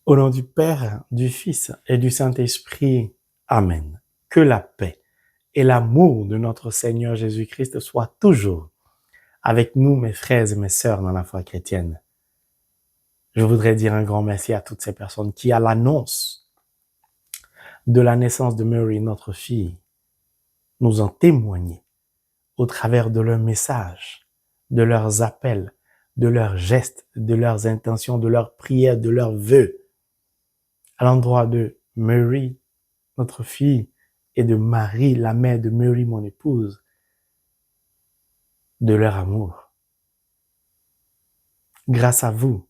Au nom du Père, du Fils et du Saint-Esprit. Amen. Que la paix et l'amour de notre Seigneur Jésus-Christ soient toujours avec nous, mes frères et mes sœurs dans la foi chrétienne. Je voudrais dire un grand merci à toutes ces personnes qui, à l'annonce de la naissance de Mary, notre fille, nous ont témoigné au travers de leurs messages, de leurs appels, de leurs gestes, de leurs intentions, de leurs prières, de leurs vœux, à l'endroit de Mary, notre fille, et de Marie, la mère de Mary, mon épouse, de leur amour. Grâce à vous,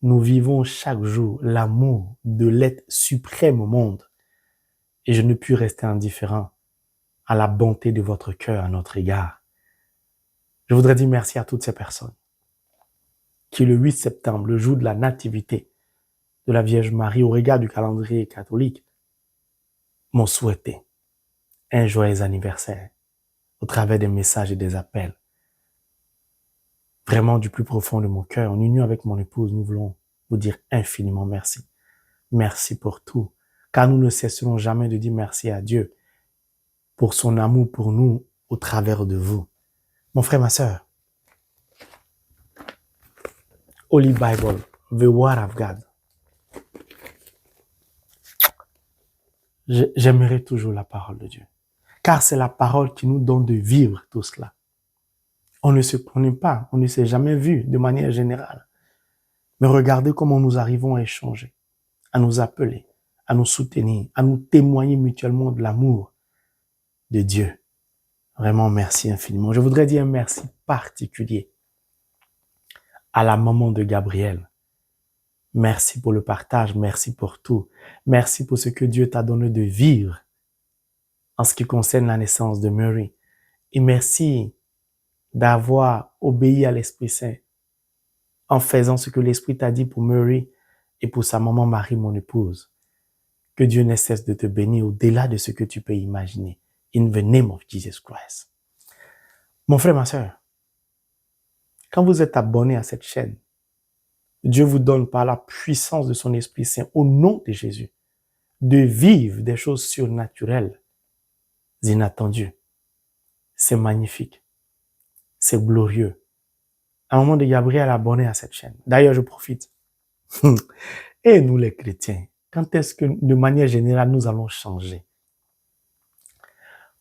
nous vivons chaque jour l'amour de l'être suprême au monde, et je ne puis rester indifférent à la bonté de votre cœur à notre égard. Je voudrais dire merci à toutes ces personnes qui, le 8 septembre, le jour de la nativité de la Vierge Marie, au regard du calendrier catholique, m'ont souhaité un joyeux anniversaire au travers des messages et des appels. Vraiment, du plus profond de mon cœur, en union avec mon épouse, nous voulons vous dire infiniment merci. Merci pour tout, car nous ne cesserons jamais de dire merci à Dieu pour son amour pour nous au travers de vous. Mon frère, ma sœur, Holy Bible, the Word of God. J'aimerais toujours la parole de Dieu, car c'est la parole qui nous donne de vivre tout cela. On ne se connaît pas, on ne s'est jamais vu de manière générale. Mais regardez comment nous arrivons à échanger, à nous appeler, à nous soutenir, à nous témoigner mutuellement de l'amour de Dieu. Vraiment, merci infiniment. Je voudrais dire un merci particulier à la maman de Gabriel. Merci pour le partage, merci pour tout. Merci pour ce que Dieu t'a donné de vivre en ce qui concerne la naissance de Mary. Et merci d'avoir obéi à l'Esprit Saint en faisant ce que l'Esprit t'a dit pour Mary et pour sa maman Marie, mon épouse. Que Dieu ne cesse de te bénir au-delà de ce que tu peux imaginer. In the name of Jesus Christ. Mon frère, ma sœur, quand vous êtes abonné à cette chaîne, Dieu vous donne par la puissance de son Esprit Saint, au nom de Jésus, de vivre des choses surnaturelles, inattendues. C'est magnifique. C'est glorieux. À un moment de Gabriel abonné à cette chaîne. D'ailleurs, je profite. Et nous les chrétiens, quand est-ce que, de manière générale, nous allons changer?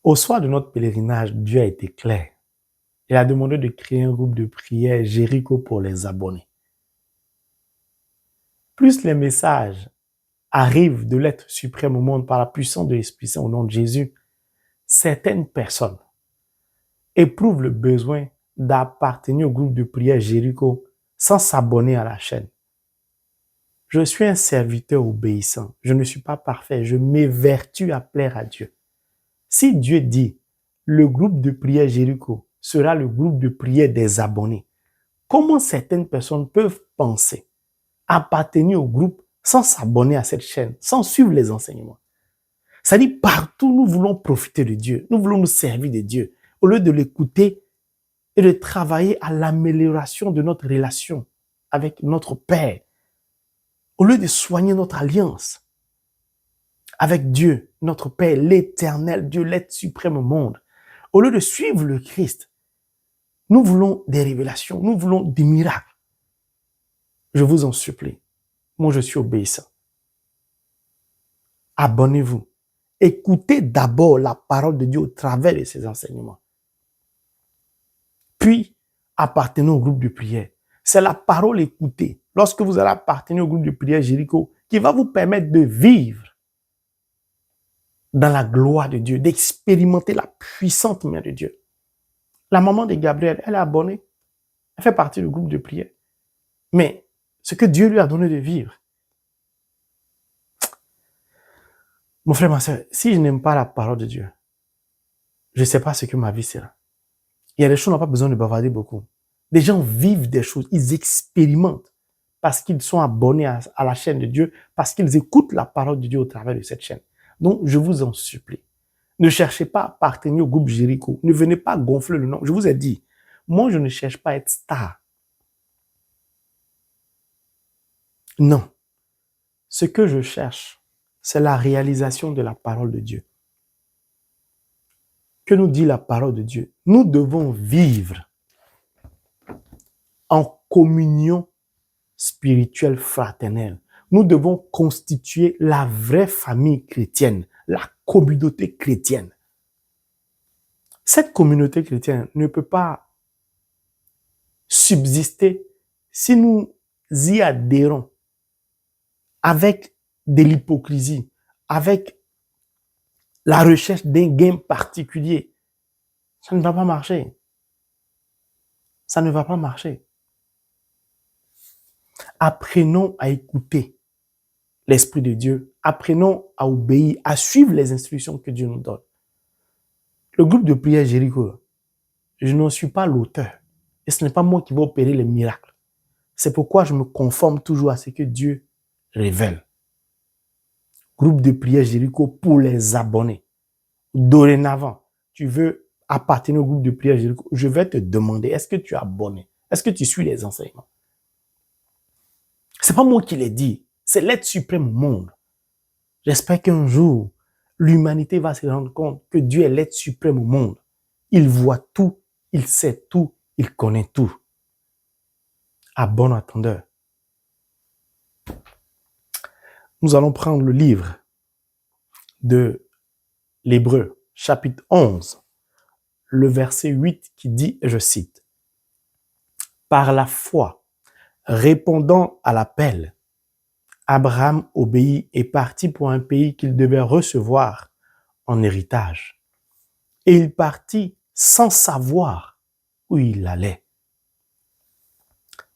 Au soir de notre pèlerinage, Dieu a été clair. Il a demandé de créer un groupe de prière Jéricho pour les abonnés. Plus les messages arrivent de l'être suprême au monde par la puissance de l'Esprit Saint au nom de Jésus, certaines personnes éprouvent le besoin d'appartenir au groupe de prière Jéricho sans s'abonner à la chaîne. Je suis un serviteur obéissant. Je ne suis pas parfait. Je m'évertue à plaire à Dieu. Si Dieu dit, le groupe de prière Jéricho sera le groupe de prière des abonnés, comment certaines personnes peuvent penser appartenir au groupe sans s'abonner à cette chaîne, sans suivre les enseignements? C'est-à-dire, partout, nous voulons profiter de Dieu. Nous voulons nous servir de Dieu. Au lieu de l'écouter et de travailler à l'amélioration de notre relation avec notre Père, au lieu de soigner notre alliance avec Dieu, notre Père, l'éternel Dieu, l'être suprême au monde, au lieu de suivre le Christ, nous voulons des révélations, nous voulons des miracles. Je vous en supplie, moi je suis obéissant. Abonnez-vous. Écoutez d'abord la parole de Dieu au travers de ses enseignements. Puis, appartenez au groupe de prière. C'est la parole écoutée, lorsque vous allez appartenir au groupe de prière Jéricho, qui va vous permettre de vivre dans la gloire de Dieu, d'expérimenter la puissante main de Dieu. La maman de Gabriel, elle est abonnée. Elle fait partie du groupe de prière. Mais ce que Dieu lui a donné de vivre, mon frère, ma soeur, si je n'aime pas la parole de Dieu, je ne sais pas ce que ma vie sera. Il y a des choses, on n'a pas besoin de bavarder beaucoup. Des gens vivent des choses, ils expérimentent parce qu'ils sont abonnés à la chaîne de Dieu, parce qu'ils écoutent la parole de Dieu au travers de cette chaîne. Donc, je vous en supplie. Ne cherchez pas à appartenir au groupe Jéricho. Ne venez pas gonfler le nom. Je vous ai dit, moi, je ne cherche pas à être star. Non. ce que je cherche, c'est la réalisation de la parole de Dieu. Que nous dit la parole de Dieu? Nous devons vivre en communion spirituelle fraternelle. Nous devons constituer la vraie famille chrétienne, la communauté chrétienne. Cette communauté chrétienne ne peut pas subsister si nous y adhérons avec de l'hypocrisie, avec la recherche d'un gain particulier. Ça ne va pas marcher. Ça ne va pas marcher. Apprenons à écouter l'Esprit de Dieu. Apprenons à obéir, à suivre les instructions que Dieu nous donne. Le groupe de prière Jéricho, je n'en suis pas l'auteur. Et ce n'est pas moi qui vais opérer les miracles. C'est pourquoi je me conforme toujours à ce que Dieu révèle. Groupe de prière Jéricho pour les abonnés. Dorénavant, tu veux appartenir au groupe de prière Jéricho, je vais te demander, est-ce que tu es abonné? Est-ce que tu suis les enseignements? C'est pas moi qui l'ai dit, c'est l'être suprême au monde. J'espère qu'un jour, l'humanité va se rendre compte que Dieu est l'être suprême au monde. Il voit tout, il sait tout, il connaît tout. À bon entendeur. Nous allons prendre le livre de l'Hébreu, chapitre 11, le verset 8 qui dit, je cite, « Par la foi, répondant à l'appel, Abraham obéit et partit pour un pays qu'il devait recevoir en héritage. Et il partit sans savoir où il allait. »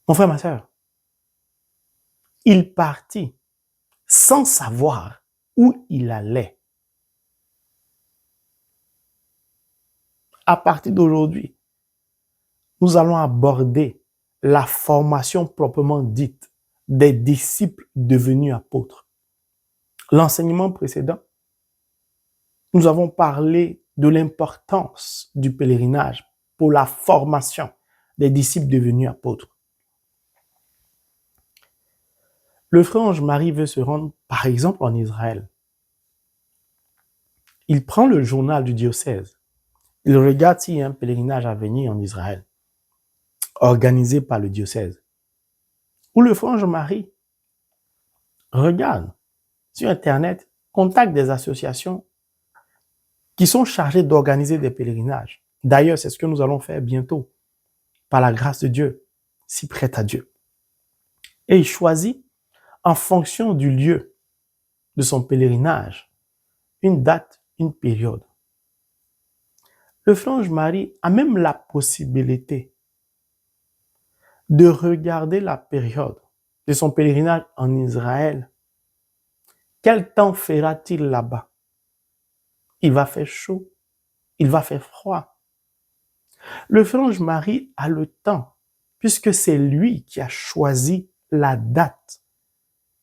Mon frère, ma sœur, il partit sans savoir où il allait. À partir d'aujourd'hui, nous allons aborder la formation proprement dite des disciples devenus apôtres. L'enseignement précédent, nous avons parlé de l'importance du pèlerinage pour la formation des disciples devenus apôtres. Le frère Ange-Marie veut se rendre, par exemple, en Israël. Il prend le journal du diocèse. Il regarde s'il y a un pèlerinage à venir en Israël, organisé par le diocèse. Ou le frère Ange-Marie regarde sur Internet, contacte des associations qui sont chargées d'organiser des pèlerinages. D'ailleurs, c'est ce que nous allons faire bientôt, par la grâce de Dieu, si prête à Dieu. Et il choisit, en fonction du lieu de son pèlerinage, une date, une période. Le frère Ange-Marie a même la possibilité de regarder la période de son pèlerinage en Israël. Quel temps fera-t-il là-bas? Il va faire chaud, il va faire froid. Le frère Ange-Marie a le temps, puisque c'est lui qui a choisi la date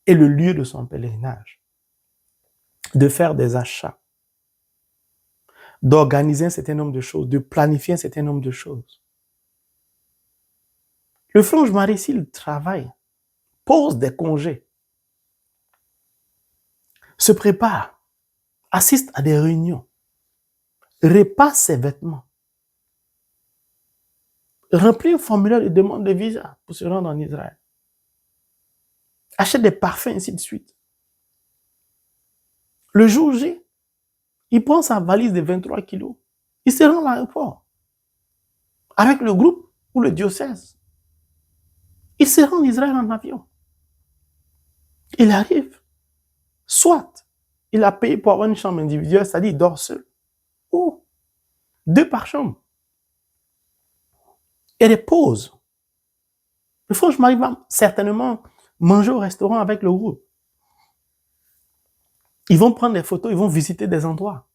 et le lieu de son pèlerinage, de faire des achats, d'organiser un certain nombre de choses, de planifier un certain nombre de choses. Le frère Ange-Marie, s'il travaille, pose des congés, se prépare, assiste à des réunions, répare ses vêtements, remplit un formulaire de demande de visa pour se rendre en Israël, achète des parfums, ainsi de suite. Le jour J, il prend sa valise de 23 kilos, il se rend à l'aéroport avec le groupe ou le diocèse. Il se rend en Israël en avion. Il arrive. Soit il a payé pour avoir une chambre individuelle, c'est-à-dire il dort seul, ou 2 par chambre. Et des pauses. Le frère Ange-Marie va certainement manger au restaurant avec le groupe. Ils vont prendre des photos, ils vont visiter des endroits.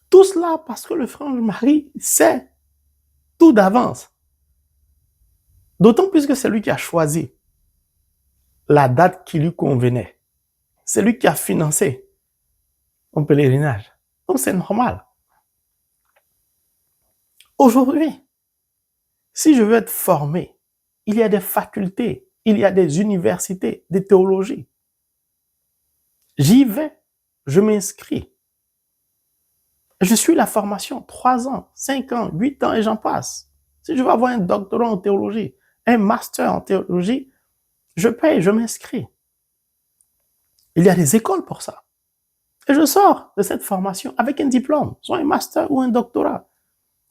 Tout cela parce que le frère Ange-Marie sait tout d'avance. D'autant plus que c'est lui qui a choisi la date qui lui convenait. C'est lui qui a financé mon pèlerinage. Donc c'est normal. Aujourd'hui, si je veux être formé, il y a des facultés il y a des universités de théologie. J'y vais, je m'inscris. Je suis la formation 3 ans, 5 ans, 8 ans et j'en passe. Si je veux avoir un doctorat en théologie, un master en théologie, je paye, je m'inscris. Il y a des écoles pour ça. Et je sors de cette formation avec un diplôme, soit un master ou un doctorat,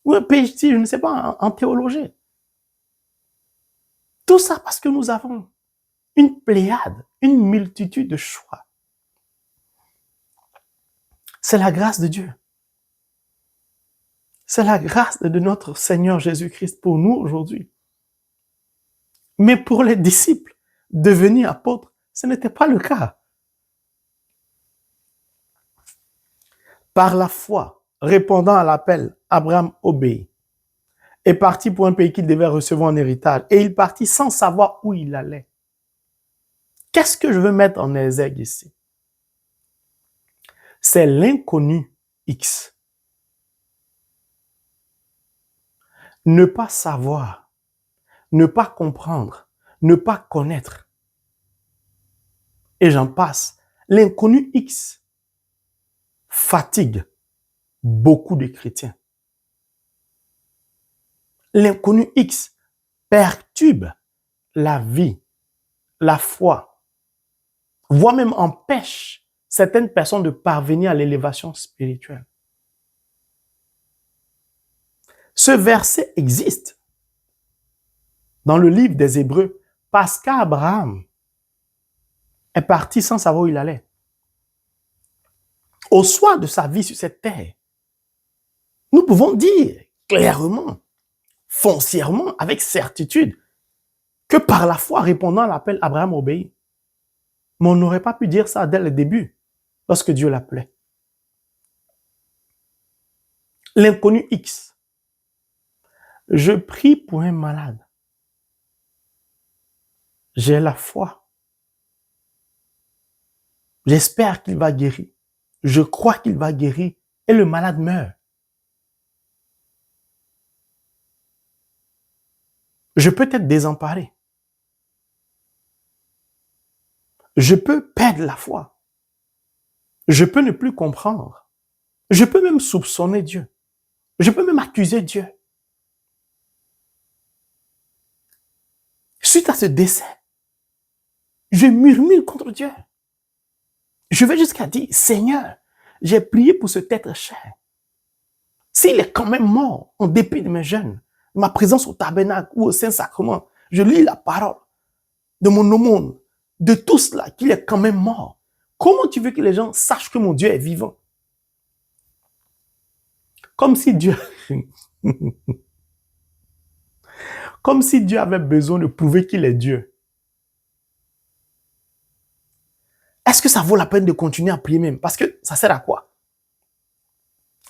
ou un PhD, je ne sais pas, en théologie. Tout ça parce que nous avons une pléiade, une multitude de choix. C'est la grâce de Dieu. C'est la grâce de notre Seigneur Jésus-Christ pour nous aujourd'hui. Mais pour les disciples, devenir apôtres, ce n'était pas le cas. Par la foi, répondant à l'appel, Abraham obéit. Est parti pour un pays qu'il devait recevoir en héritage. Et il partit sans savoir où il allait. Qu'est-ce que je veux mettre en exergue ici? C'est l'inconnu X. Ne pas savoir, ne pas comprendre, ne pas connaître. Et j'en passe. L'inconnu X fatigue beaucoup de chrétiens. L'inconnu X perturbe la vie, la foi, voire même empêche certaines personnes de parvenir à l'élévation spirituelle. Ce verset existe dans le livre des Hébreux parce qu'Abraham est parti sans savoir où il allait. Au soir de sa vie sur cette terre, nous pouvons dire clairement, foncièrement, avec certitude, que par la foi, répondant à l'appel, Abraham obéit. Mais on n'aurait pas pu dire ça dès le début, lorsque Dieu l'appelait. L'inconnu X. Je prie pour un malade. J'ai la foi. J'espère qu'il va guérir. Je crois qu'il va guérir et le malade meurt. Je peux être désemparé. Je peux perdre la foi. Je peux ne plus comprendre. Je peux même soupçonner Dieu. Je peux même accuser Dieu. Suite à ce décès, je murmure contre Dieu. Je vais jusqu'à dire, Seigneur, j'ai prié pour cet être cher. S'il est quand même mort, en dépit de mes jeûnes, ma présence au tabernacle ou au Saint-Sacrement, je lis la parole de mon aumône, de tout cela, qu'il est quand même mort. Comment tu veux que les gens sachent que mon Dieu est vivant? Comme si Dieu... Comme si Dieu avait besoin de prouver qu'il est Dieu. Est-ce que ça vaut la peine de continuer à prier même? Parce que ça sert à quoi?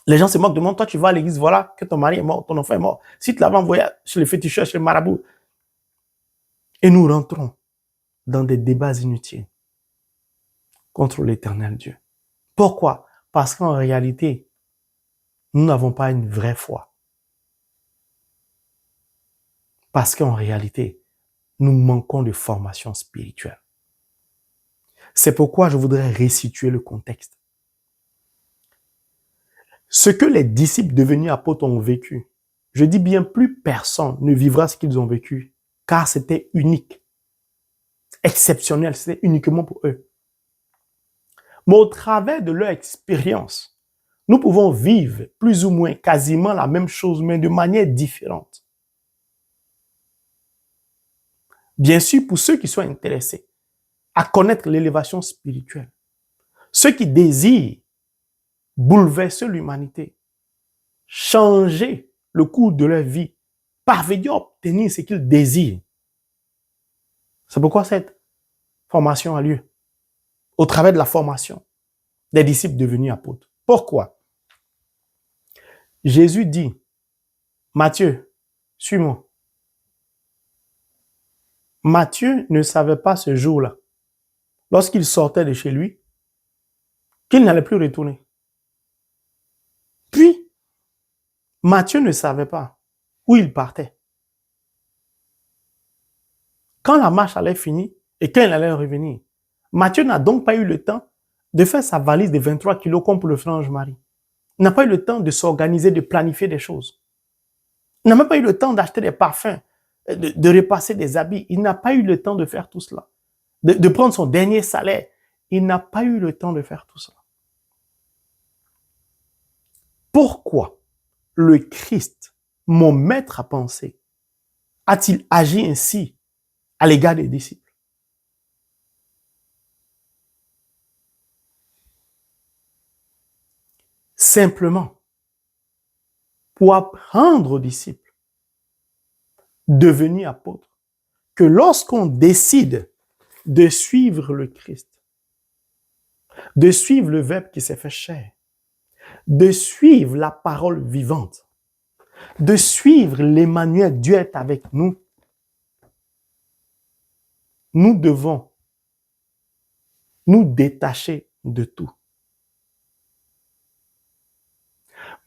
Les gens se moquent de moi. Toi, tu vas à l'église, voilà, que ton mari est mort, ton enfant est mort. Si tu l'avais envoyé chez les féticheurs, chez les marabouts. Et nous rentrons dans des débats inutiles contre l'éternel Dieu. Pourquoi? Parce qu'en réalité, nous n'avons pas une vraie foi. Parce qu'en réalité, nous manquons de formation spirituelle. C'est pourquoi je voudrais resituer le contexte. Ce que les disciples devenus apôtres ont vécu, je dis bien plus personne ne vivra ce qu'ils ont vécu, car c'était unique, exceptionnel, c'était uniquement pour eux. Mais au travers de leur expérience, nous pouvons vivre plus ou moins quasiment la même chose, mais de manière différente. Bien sûr, pour ceux qui sont intéressés à connaître l'élévation spirituelle, ceux qui désirent bouleverser l'humanité, changer le cours de leur vie, parvenir à obtenir ce qu'ils désirent. C'est pourquoi cette formation a lieu, au travers de la formation des disciples devenus apôtres. Pourquoi? Jésus dit, Matthieu, suis-moi. Matthieu ne savait pas ce jour-là, lorsqu'il sortait de chez lui, qu'il n'allait plus retourner. Puis, Matthieu ne savait pas où il partait. Quand la marche allait finir et quand il allait revenir, Matthieu n'a donc pas eu le temps de faire sa valise de 23 kilos comme pour le frange Marie. Il n'a pas eu le temps de s'organiser, de planifier des choses. Il n'a même pas eu le temps d'acheter des parfums, de repasser des habits. Il n'a pas eu le temps de faire tout cela, de prendre son dernier salaire. Il n'a pas eu le temps de faire tout cela. Pourquoi le Christ, mon maître à penser, a-t-il agi ainsi à l'égard des disciples? Simplement pour apprendre aux disciples, devenir apôtres, que lorsqu'on décide de suivre le Christ, de suivre le Verbe qui s'est fait chair, de suivre la parole vivante, de suivre l'Emmanuel, Dieu est avec nous, nous devons nous détacher de tout.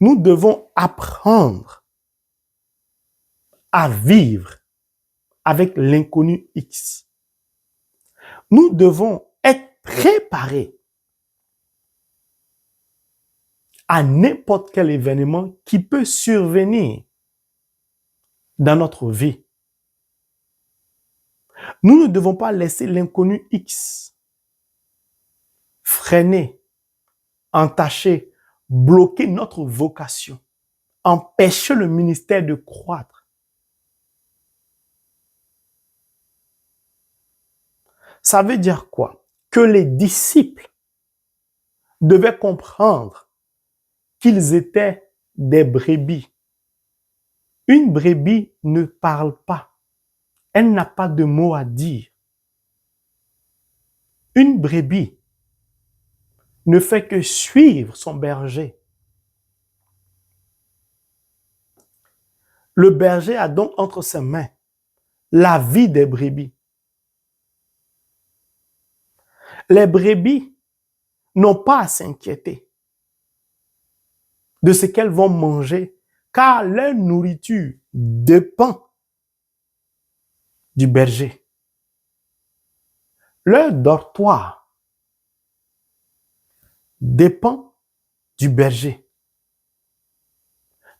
Nous devons apprendre à vivre avec l'inconnu X. Nous devons être préparés à n'importe quel événement qui peut survenir dans notre vie. Nous ne devons pas laisser l'inconnu X freiner, entacher, bloquer notre vocation, empêcher le ministère de croître. Ça veut dire quoi? Que les disciples devaient comprendre qu'ils étaient des brebis. Une brebis ne parle pas. Elle n'a pas de mots à dire. Une brebis ne fait que suivre son berger. Le berger a donc entre ses mains la vie des brebis. Les brebis n'ont pas à s'inquiéter de ce qu'elles vont manger, car leur nourriture dépend du berger. Leur dortoir dépend du berger.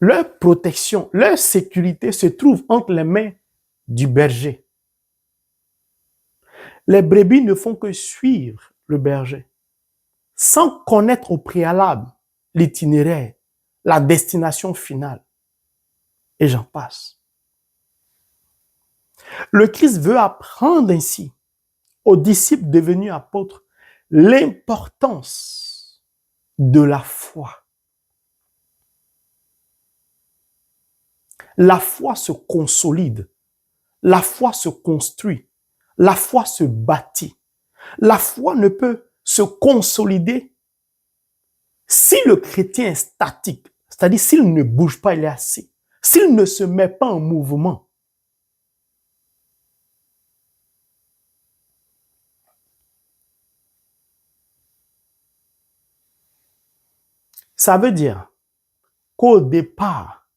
Leur protection, leur sécurité se trouve entre les mains du berger. Les brebis ne font que suivre le berger, sans connaître au préalable l'itinéraire, la destination finale. Et j'en passe. Le Christ veut apprendre ainsi aux disciples devenus apôtres l'importance de la foi. La foi se consolide, la foi se construit, la foi se bâtit. La foi ne peut se consolider si le chrétien est statique, c'est-à-dire s'il ne bouge pas, il est assis, s'il ne se met pas en mouvement. Ça veut dire qu'au départ,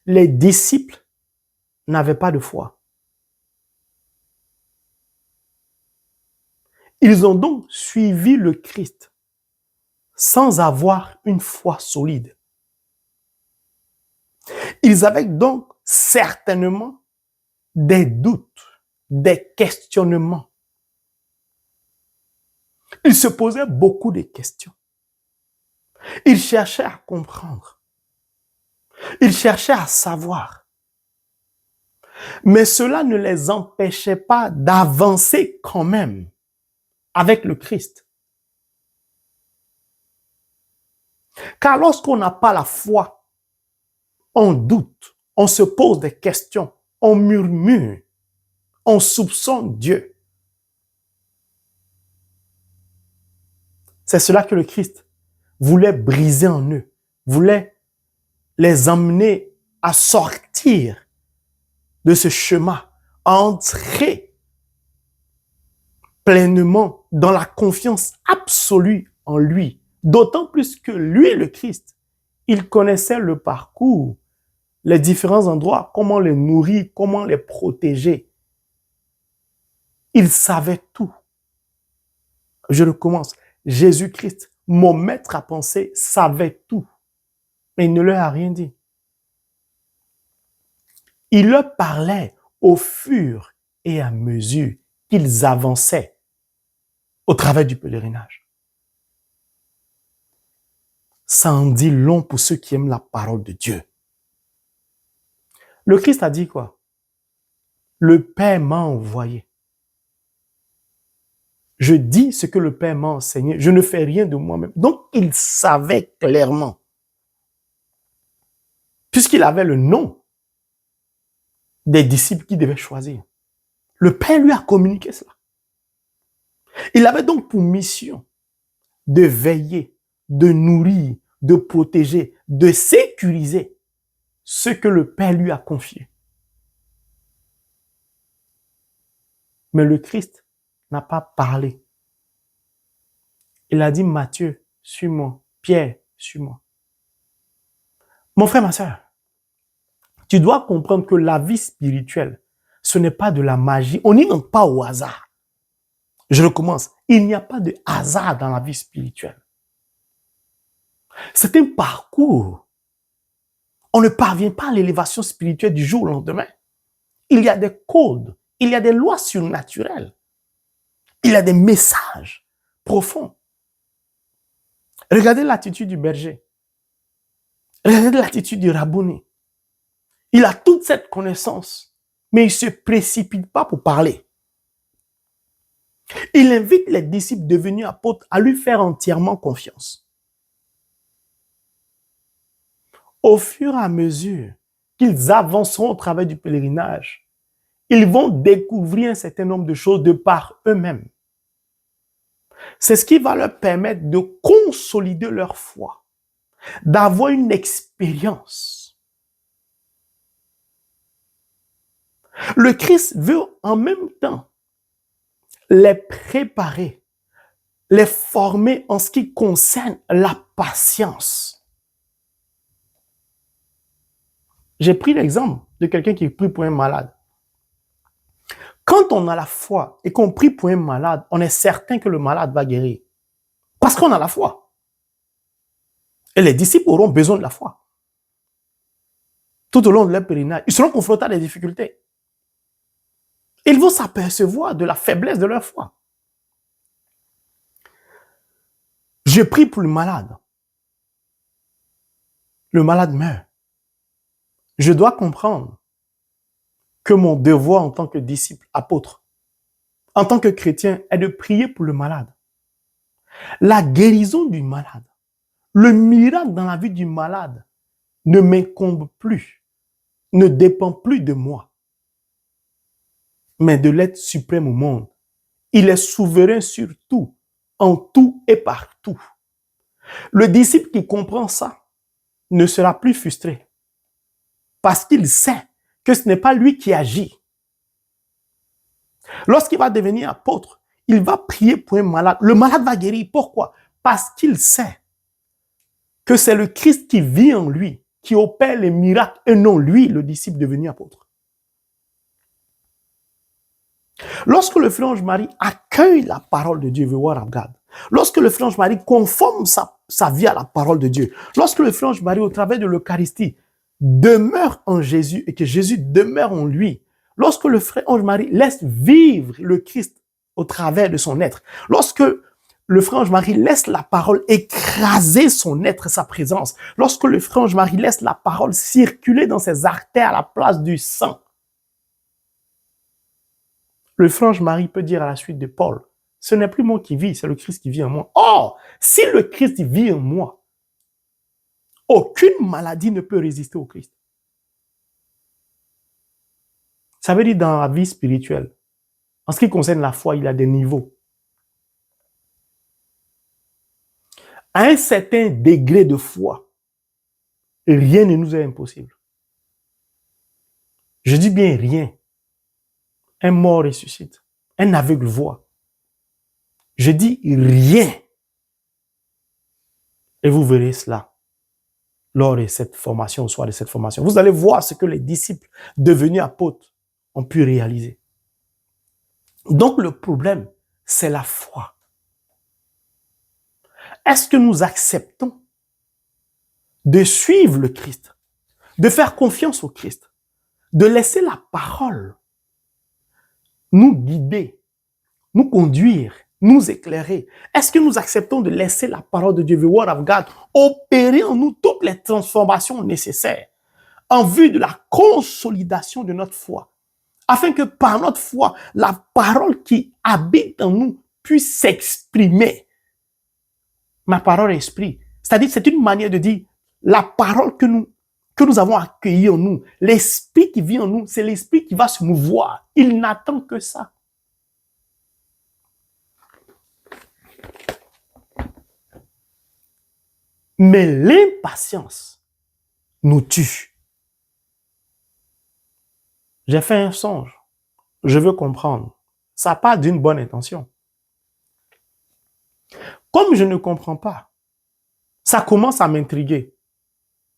les disciples n'avaient pas de foi. Ils ont donc suivi le Christ sans avoir une foi solide. Ils avaient donc certainement des doutes, des questionnements. Ils se posaient beaucoup de questions. Ils cherchaient à comprendre. Ils cherchaient à savoir. Mais cela ne les empêchait pas d'avancer quand même avec le Christ. Car lorsqu'on n'a pas la foi, on doute, on se pose des questions, on murmure, on soupçonne Dieu. C'est cela que le Christ voulait briser en eux, voulait les emmener à sortir de ce chemin, à entrer pleinement dans la confiance absolue en lui. D'autant plus que lui, le Christ, il connaissait le parcours, les différents endroits, comment les nourrir, comment les protéger. Il savait tout. Je recommence. Jésus-Christ, mon maître à penser, savait tout. Mais il ne leur a rien dit. Il leur parlait au fur et à mesure qu'ils avançaient au travers du pèlerinage. Ça en dit long pour ceux qui aiment la parole de Dieu. Le Christ a dit quoi? Le Père m'a envoyé. Je dis ce que le Père m'a enseigné. Je ne fais rien de moi-même. Donc, il savait clairement. Puisqu'il avait le nom des disciples qu'il devait choisir. Le Père lui a communiqué cela. Il avait donc pour mission de veiller, de nourrir, de protéger, de sécuriser ce que le Père lui a confié. Mais le Christ n'a pas parlé. Il a dit, Matthieu, suis-moi. Pierre, suis-moi. Mon frère, ma soeur, tu dois comprendre que la vie spirituelle, ce n'est pas de la magie. On n'y entre pas au hasard. Je recommence. Il n'y a pas de hasard dans la vie spirituelle. C'est un parcours. On ne parvient pas à l'élévation spirituelle du jour au lendemain. Il y a des codes, il y a des lois surnaturelles. Il y a des messages profonds. Regardez l'attitude du berger. Regardez l'attitude du rabboni. Il a toute cette connaissance, mais il ne se précipite pas pour parler. Il invite les disciples devenus apôtres à lui faire entièrement confiance. Au fur et à mesure qu'ils avanceront au travers du pèlerinage, ils vont découvrir un certain nombre de choses de par eux-mêmes. C'est ce qui va leur permettre de consolider leur foi, d'avoir une expérience. Le Christ veut en même temps les préparer, les former en ce qui concerne la patience. J'ai pris l'exemple de quelqu'un qui est pris pour un malade. Quand on a la foi et qu'on prie pour un malade, on est certain que le malade va guérir. Parce qu'on a la foi. Et les disciples auront besoin de la foi. Tout au long de leur pèlerinage, ils seront confrontés à des difficultés. Ils vont s'apercevoir de la faiblesse de leur foi. Je prie pour le malade. Le malade meurt. Je dois comprendre que mon devoir en tant que disciple, apôtre, en tant que chrétien, est de prier pour le malade. La guérison du malade, le miracle dans la vie du malade ne m'incombe plus, ne dépend plus de moi, mais de l'être suprême au monde. Il est souverain sur tout, en tout et partout. Le disciple qui comprend ça ne sera plus frustré parce qu'il sait que ce n'est pas lui qui agit. Lorsqu'il va devenir apôtre, il va prier pour un malade. Le malade va guérir. Pourquoi? Parce qu'il sait que c'est le Christ qui vit en lui, qui opère les miracles, et non lui, le disciple devenu apôtre. Lorsque le frère Ange-Marie accueille la parole de Dieu, lorsque le frère Ange-Marie conforme sa vie à la parole de Dieu, lorsque le frère Ange-Marie, au travers de l'Eucharistie, demeure en Jésus et que Jésus demeure en lui, lorsque le frère Ange-Marie laisse vivre le Christ au travers de son être, lorsque le frère Ange-Marie laisse la parole écraser son être, sa présence, lorsque le frère Ange-Marie laisse la parole circuler dans ses artères à la place du sang, le frère Ange-Marie peut dire à la suite de Paul, ce n'est plus moi qui vis, c'est le Christ qui vit en moi. Or, si le Christ vit en moi, aucune maladie ne peut résister au Christ. Ça veut dire dans la vie spirituelle, en ce qui concerne la foi, il y a des niveaux. À un certain degré de foi, rien ne nous est impossible. Je dis bien rien. Un mort ressuscite, un aveugle voit. Je dis rien. Et vous verrez cela lors de cette formation, au soir de cette formation. Vous allez voir ce que les disciples devenus apôtres ont pu réaliser. Donc le problème, c'est la foi. Est-ce que nous acceptons de suivre le Christ, de faire confiance au Christ, de laisser la parole nous guider, nous conduire, nous éclairer? Est-ce que nous acceptons de laisser la parole de Dieu, the word of God, opérer en nous toutes les transformations nécessaires en vue de la consolidation de notre foi, afin que par notre foi, la parole qui habite en nous puisse s'exprimer? Ma parole est esprit. C'est-à-dire, c'est une manière de dire, la parole que nous avons accueillie en nous, l'esprit qui vit en nous, c'est l'esprit qui va se mouvoir. Il n'attend que ça. Mais l'impatience nous tue. J'ai fait un songe. Je veux comprendre. Ça part d'une bonne intention. Comme je ne comprends pas, ça commence à m'intriguer,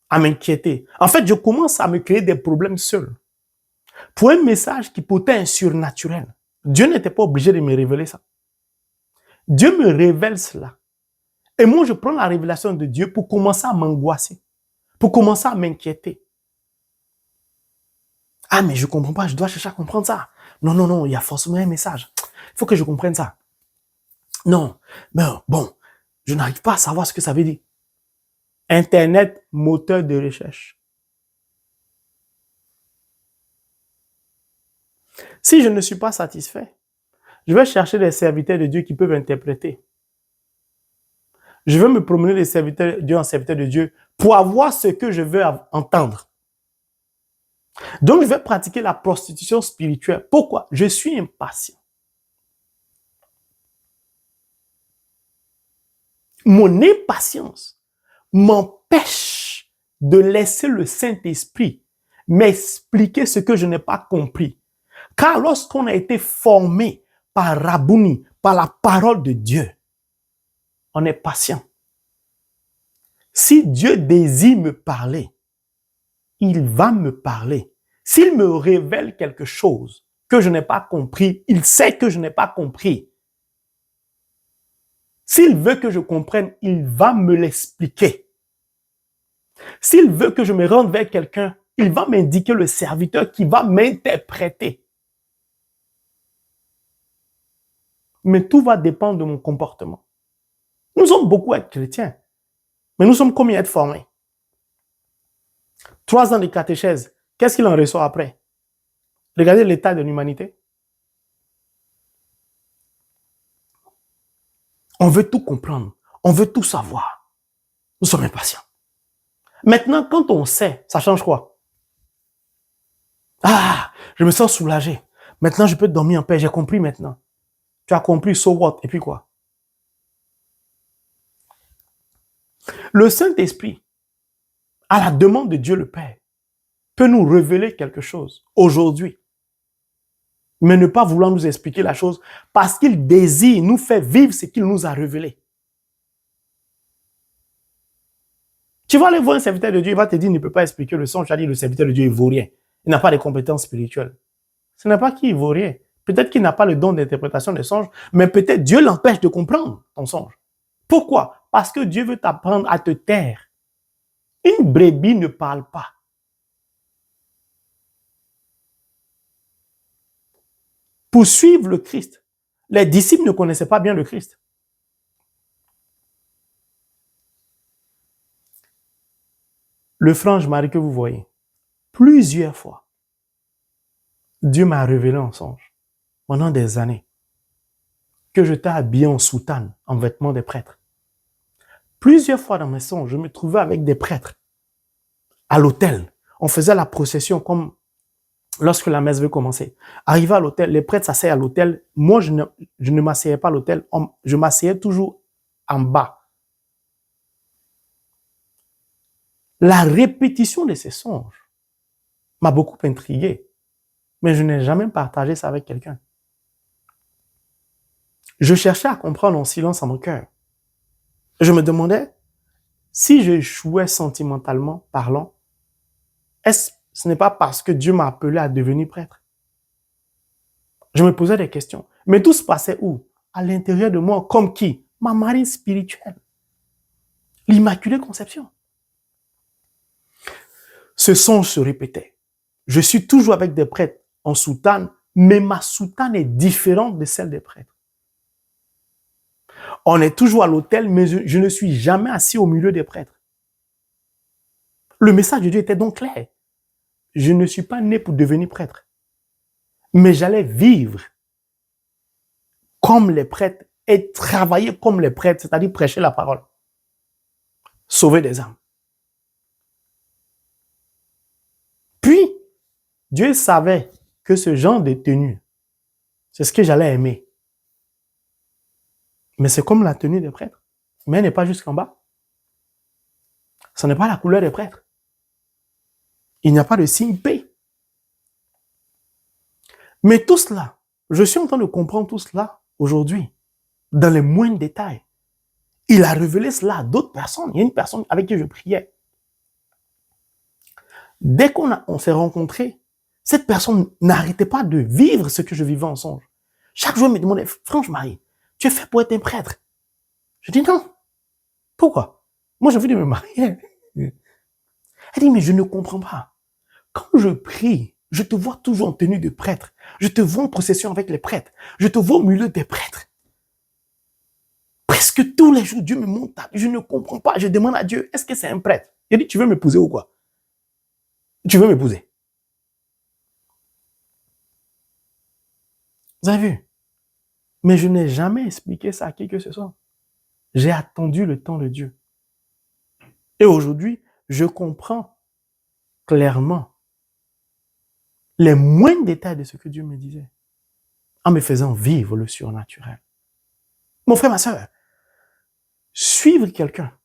à m'inquiéter. En fait, je commence à me créer des problèmes seul. Pour un message qui pourtant est surnaturel, Dieu n'était pas obligé de me révéler ça. Dieu me révèle cela. Et moi, je prends la révélation de Dieu pour commencer à m'angoisser, pour commencer à m'inquiéter. Ah, mais je ne comprends pas, je dois chercher à comprendre ça. Non, non, non, il y a forcément un message. Il faut que je comprenne ça. Non, mais bon, je n'arrive pas à savoir ce que ça veut dire. Internet, moteur de recherche. Si je ne suis pas satisfait, je vais chercher des serviteurs de Dieu qui peuvent interpréter. Je vais me promener des serviteurs de Dieu en serviteurs de Dieu pour avoir ce que je veux entendre. Donc, je vais pratiquer la prostitution spirituelle. Pourquoi? Je suis impatient. Mon impatience m'empêche de laisser le Saint-Esprit m'expliquer ce que je n'ai pas compris. Car lorsqu'on a été formé par Rabouni, par la parole de Dieu, on est patient. Si Dieu désire me parler, il va me parler. S'il me révèle quelque chose que je n'ai pas compris, il sait que je n'ai pas compris. S'il veut que je comprenne, il va me l'expliquer. S'il veut que je me rende vers quelqu'un, il va m'indiquer le serviteur qui va m'interpréter. Mais tout va dépendre de mon comportement. Nous sommes beaucoup à être chrétiens, mais nous sommes combien à être formés? 3 ans de catéchèse, qu'est-ce qu'il en ressort après? Regardez l'état de l'humanité. On veut tout comprendre, on veut tout savoir. Nous sommes impatients. Maintenant, quand on sait, ça change quoi? Ah, je me sens soulagé. Maintenant, je peux dormir en paix, j'ai compris maintenant. Tu as compris, so what? Et puis quoi? Le Saint-Esprit, à la demande de Dieu le Père, peut nous révéler quelque chose aujourd'hui, mais ne pas vouloir nous expliquer la chose parce qu'il désire nous faire vivre ce qu'il nous a révélé. Tu vas aller voir un serviteur de Dieu, il va te dire, il ne peut pas expliquer le songe. Tu as dit, le serviteur de Dieu, il ne vaut rien. Il n'a pas de compétences spirituelles. Ce n'est pas qu'il ne vaut rien. Peut-être qu'il n'a pas le don d'interprétation des songes, mais peut-être Dieu l'empêche de comprendre ton songe. Pourquoi? Parce que Dieu veut t'apprendre à te taire. Une brebis ne parle pas. Pour suivre le Christ, les disciples ne connaissaient pas bien le Christ. Le frange Marie que vous voyez, plusieurs fois, Dieu m'a révélé en songe, pendant des années, que j'étais habillé en soutane, en vêtements des prêtres. Plusieurs fois dans mes songes, je me trouvais avec des prêtres à l'autel. On faisait la procession comme lorsque la messe veut commencer. Arrivé à l'autel, les prêtres s'asseyaient à l'autel. Moi, je ne m'asseyais pas à l'autel. Je m'asseyais toujours en bas. La répétition de ces songes m'a beaucoup intrigué. Mais je n'ai jamais partagé ça avec quelqu'un. Je cherchais à comprendre en silence en mon cœur. Je me demandais si j'échouais sentimentalement parlant, ce n'est pas parce que Dieu m'a appelé à devenir prêtre? Je me posais des questions. Mais tout se passait où? À l'intérieur de moi, comme qui? Ma marine spirituelle. L'Immaculée Conception. Ce songe se répétait. Je suis toujours avec des prêtres en soutane, mais ma soutane est différente de celle des prêtres. On est toujours à l'autel, mais je ne suis jamais assis au milieu des prêtres. Le message de Dieu était donc clair. Je ne suis pas né pour devenir prêtre, mais j'allais vivre comme les prêtres et travailler comme les prêtres, c'est-à-dire prêcher la parole, sauver des âmes. Puis, Dieu savait que ce genre de tenue, c'est ce que j'allais aimer. Mais c'est comme la tenue des prêtres, mais elle n'est pas jusqu'en bas. Ce n'est pas la couleur des prêtres. Il n'y a pas de signe P. Mais tout cela, je suis en train de comprendre tout cela aujourd'hui, dans les moindres détails. Il a révélé cela à d'autres personnes. Il y a une personne avec qui je priais. Dès qu'on s'est rencontrés, cette personne n'arrêtait pas de vivre ce que je vivais en songe. Chaque jour, elle me demandait, franchement, Marie, tu es fait pour être un prêtre. Je dis non. Pourquoi? Moi, j'ai envie de me marier. Elle dit, mais je ne comprends pas. Quand je prie, je te vois toujours en tenue de prêtre. Je te vois en procession avec les prêtres. Je te vois au milieu des prêtres. Presque tous les jours, Dieu me montre. Je ne comprends pas. Je demande à Dieu, est-ce que c'est un prêtre? Il dit, tu veux m'épouser ou quoi? Tu veux m'épouser? Vous avez vu? Mais je n'ai jamais expliqué ça à qui que ce soit. J'ai attendu le temps de Dieu. Et aujourd'hui, je comprends clairement les moindres détails de ce que Dieu me disait, en me faisant vivre le surnaturel. Mon frère, ma soeur, suivre quelqu'un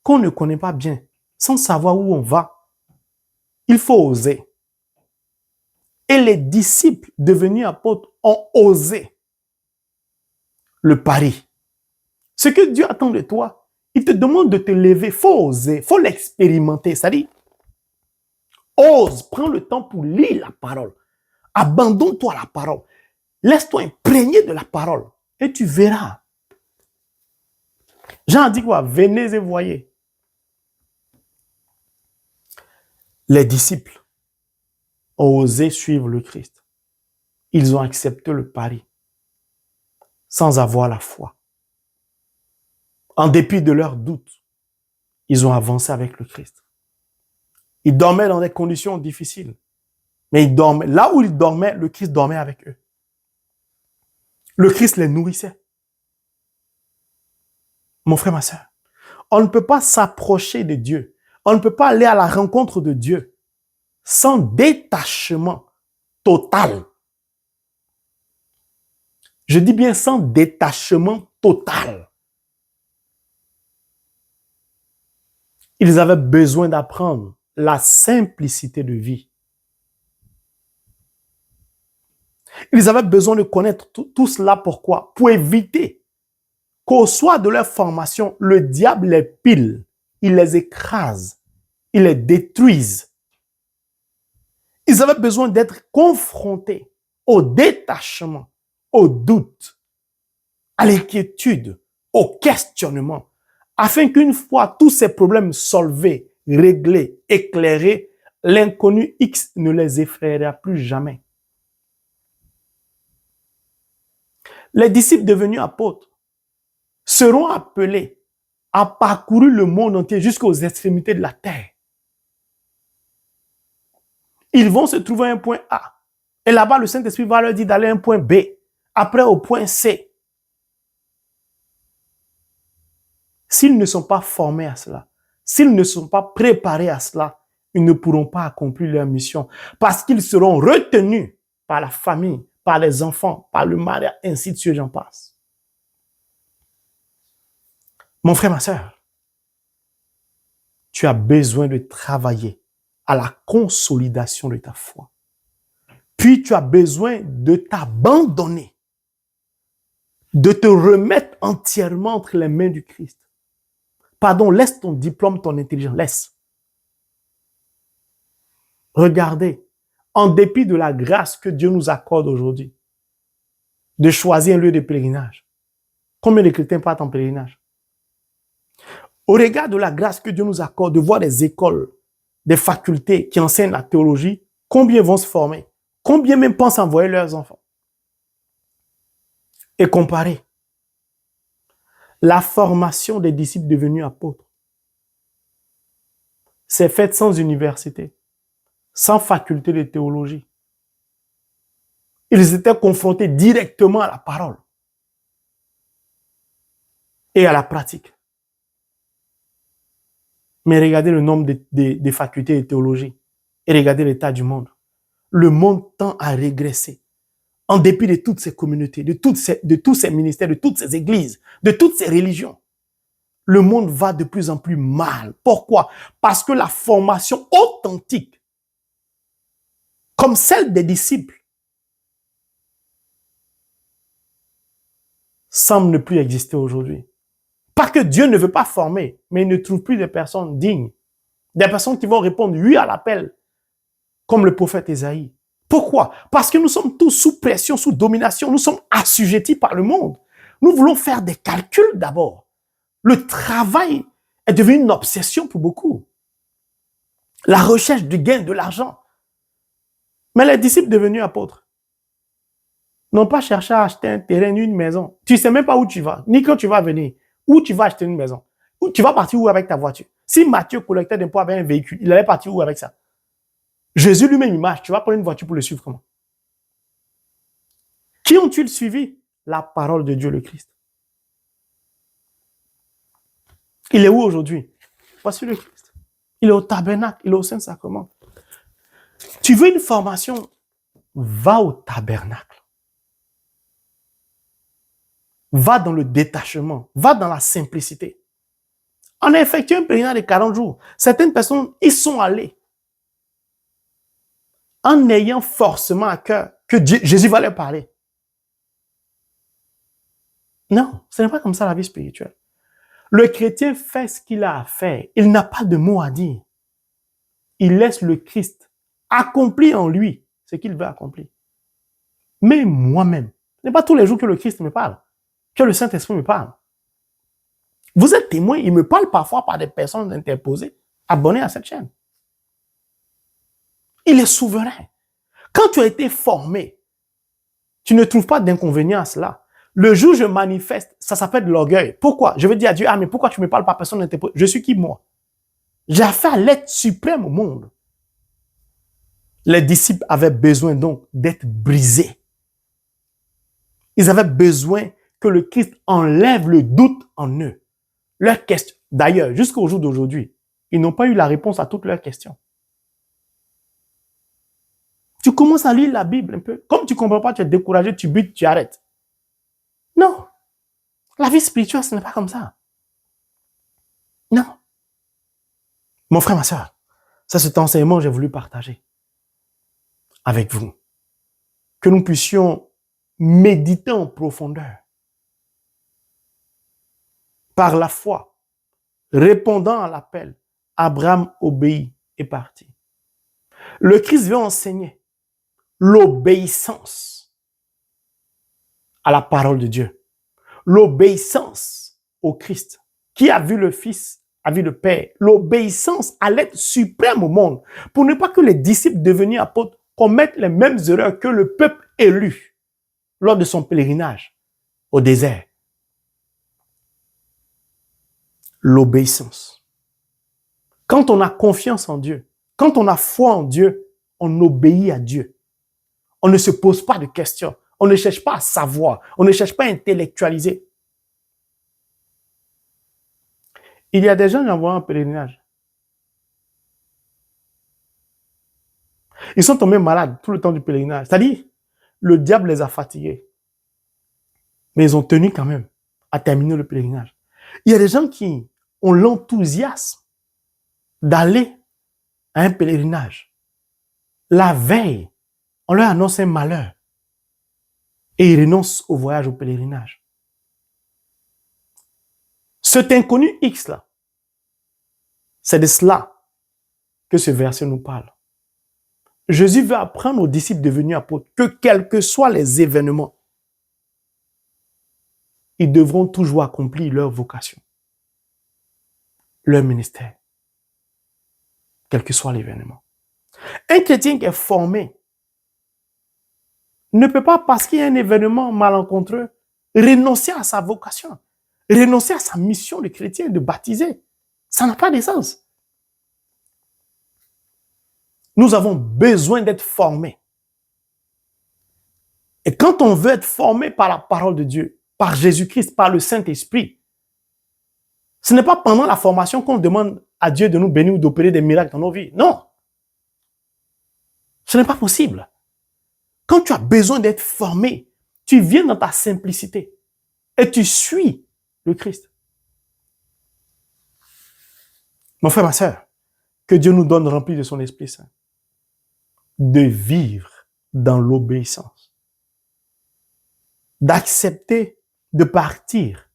qu'on ne connaît pas bien, sans savoir où on va, il faut oser. Et les disciples devenus apôtres ont osé le pari. Ce que Dieu attend de toi, il te demande de te lever, il faut oser, il faut l'expérimenter. C'est-à-dire, ose, prends le temps pour lire la parole. Abandonne-toi à la parole. Laisse-toi imprégner de la parole. Et tu verras. Jean a dit quoi? Venez et voyez. Les disciples ont osé suivre le Christ. Ils ont accepté le pari sans avoir la foi. En dépit de leurs doutes, ils ont avancé avec le Christ. Ils dormaient dans des conditions difficiles. Mais ils dormaient. Là où ils dormaient, le Christ dormait avec eux. Le Christ les nourrissait. Mon frère, ma soeur, on ne peut pas s'approcher de Dieu. On ne peut pas aller à la rencontre de Dieu sans détachement total. Je dis bien sans détachement total. Ils avaient besoin d'apprendre la simplicité de vie. Ils avaient besoin de connaître tout cela. Pourquoi? Pour éviter qu'au soir de leur formation, le diable les pile, il les écrase, il les détruise. Ils avaient besoin d'être confrontés au détachement, au doute, à l'inquiétude, au questionnement, afin qu'une fois tous ces problèmes solvés, réglés, éclairés, l'inconnu X ne les effraiera plus jamais. Les disciples devenus apôtres seront appelés à parcourir le monde entier jusqu'aux extrémités de la terre. Ils vont se trouver à un point A. Et là-bas, le Saint-Esprit va leur dire d'aller à un point B. Après, au point C. S'ils ne sont pas formés à cela, s'ils ne sont pas préparés à cela, ils ne pourront pas accomplir leur mission parce qu'ils seront retenus par la famille, par les enfants, par le mariage, ainsi de suite, j'en passe. Mon frère, ma soeur, tu as besoin de travailler à la consolidation de ta foi. Puis tu as besoin de t'abandonner, de te remettre entièrement entre les mains du Christ. Pardon, laisse ton diplôme, ton intelligence, laisse. Regardez, en dépit de la grâce que Dieu nous accorde aujourd'hui, de choisir un lieu de pèlerinage. Combien de chrétiens partent en pèlerinage? Au regard de la grâce que Dieu nous accorde de voir des écoles, des facultés qui enseignent la théologie, combien vont se former? Combien même pensent envoyer leurs enfants? Et comparer la formation des disciples devenus apôtres. C'est fait sans université, sans faculté de théologie. Ils étaient confrontés directement à la parole et à la pratique. Mais regardez le nombre de facultés de théologie et regardez l'état du monde. Le monde tend à régresser en dépit de toutes ces communautés, de tous ces ministères, de toutes ces églises, de toutes ces religions. Le monde va de plus en plus mal. Pourquoi? Parce que la formation authentique, comme celle des disciples, semble ne plus exister aujourd'hui. Pas que Dieu ne veut pas former, mais il ne trouve plus de personnes dignes. Des personnes qui vont répondre oui à l'appel, comme le prophète Ésaïe. Pourquoi? Parce que nous sommes tous sous pression, sous domination, nous sommes assujettis par le monde. Nous voulons faire des calculs d'abord. Le travail est devenu une obsession pour beaucoup. La recherche du gain, de l'argent. Mais les disciples devenus apôtres n'ont pas cherché à acheter un terrain, une maison. Tu ne sais même pas où tu vas, ni quand tu vas venir. Où tu vas acheter une maison? Où tu vas partir où avec ta voiture? Si Matthieu, collecteur d'impôts, avait un véhicule, il allait partir où avec ça? Jésus lui-même, il marche. Tu vas prendre une voiture pour le suivre comment? Qui ont-ils suivi? La parole de Dieu, le Christ. Il est où aujourd'hui? Voici le Christ. Il est au tabernacle, il est au Saint-Sacrement. Tu veux une formation? Va au tabernacle. Va dans le détachement. Va dans la simplicité. On a effectué un pèlerinage de 40 jours. Certaines personnes y sont allées en ayant forcément à cœur que Jésus va leur parler. Non, ce n'est pas comme ça la vie spirituelle. Le chrétien fait ce qu'il a à faire. Il n'a pas de mots à dire. Il laisse le Christ accomplir en lui ce qu'il veut accomplir. Mais moi-même, ce n'est pas tous les jours que le Christ me parle, que le Saint-Esprit me parle. Vous êtes témoin, il me parle parfois par des personnes interposées, abonnées à cette chaîne. Il est souverain. Quand tu as été formé, tu ne trouves pas d'inconvénient à cela. Le jour où je manifeste, ça s'appelle de l'orgueil. Pourquoi? Je veux dire à Dieu, ah, mais pourquoi tu me parles par personne interposée? Je suis qui, moi? J'ai affaire à l'être suprême au monde. Les disciples avaient besoin donc d'être brisés. Ils avaient besoin que le Christ enlève le doute en eux. Leurs questions, d'ailleurs, jusqu'au jour d'aujourd'hui, ils n'ont pas eu la réponse à toutes leurs questions. Tu commences à lire la Bible un peu. Comme tu ne comprends pas, tu es découragé, tu butes, tu arrêtes. Non. La vie spirituelle, ce n'est pas comme ça. Non. Mon frère, ma soeur, c'est cet enseignement que j'ai voulu partager avec vous. Que nous puissions méditer en profondeur. Par la foi, répondant à l'appel, Abraham obéit et partit. Le Christ veut enseigner l'obéissance à la parole de Dieu. L'obéissance au Christ. Qui a vu le Fils, a vu le Père. L'obéissance à l'être suprême au monde. Pour ne pas que les disciples devenus apôtres commettent les mêmes erreurs que le peuple élu lors de son pèlerinage au désert. L'obéissance. Quand on a confiance en Dieu, quand on a foi en Dieu, on obéit à Dieu. On ne se pose pas de questions. On ne cherche pas à savoir. On ne cherche pas à intellectualiser. Il y a des gens qui envoient un pèlerinage. Ils sont tombés malades tout le temps du pèlerinage. C'est-à-dire, le diable les a fatigués. Mais ils ont tenu quand même à terminer le pèlerinage. Il y a des gens qui ont l'enthousiasme d'aller à un pèlerinage. La veille, on leur annonce un malheur. Et ils renoncent au voyage, au pèlerinage. Cet inconnu X là, c'est de cela que ce verset nous parle. Jésus veut apprendre aux disciples devenus apôtres que quels que soient les événements, ils devront toujours accomplir leur vocation, leur ministère, quel que soit l'événement. Un chrétien qui est formé ne peut pas, parce qu'il y a un événement malencontreux, renoncer à sa vocation, renoncer à sa mission de chrétien, de baptiser. Ça n'a pas de sens. Nous avons besoin d'être formés. Et quand on veut être formé par la parole de Dieu, par Jésus-Christ, par le Saint-Esprit, ce n'est pas pendant la formation qu'on demande à Dieu de nous bénir ou d'opérer des miracles dans nos vies. Non. Ce n'est pas possible. Quand tu as besoin d'être formé, tu viens dans ta simplicité et tu suis le Christ. Mon frère, ma sœur, que Dieu nous donne rempli de son Esprit Saint, de vivre dans l'obéissance, d'accepter de partir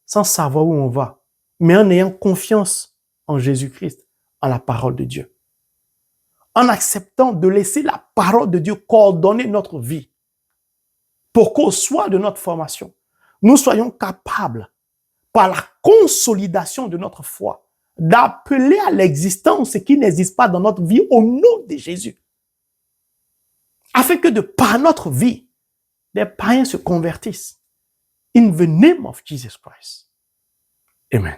sans savoir où on va, mais en ayant confiance en Jésus-Christ, en la parole de Dieu. En acceptant de laisser la parole de Dieu coordonner notre vie pour qu'au soir de notre formation, nous soyons capables, par la consolidation de notre foi, d'appeler à l'existence ce qui n'existe pas dans notre vie au nom de Jésus. Afin que de par notre vie, des païens se convertissent. In the name of Jesus Christ. Amen.